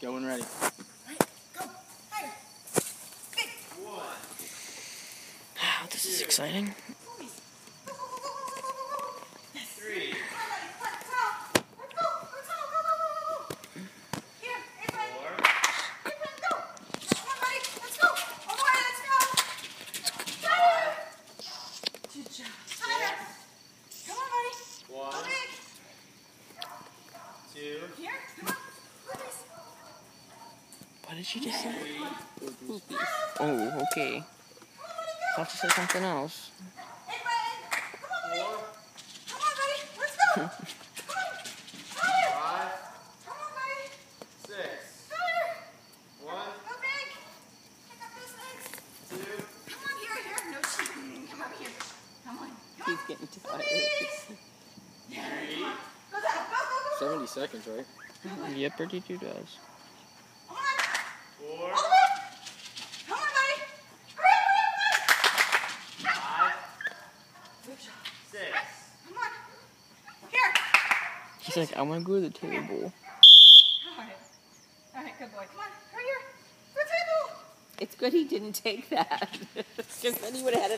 go when ready. Right, go. Higher. Big. 1. Wow, this is exciting. 3. 1, 2, What did she just say? 3, Oh, okay. Thought she said something else. 4, 5, 6, 1, 2, He's getting tired. 3, 70 seconds, right? Yep, 32 does. 4, 5, 6. He's like, I want to go to the table. Alright, good boy. Come on, hurry here. Go table. It's good he didn't take that. Because then he would have had it.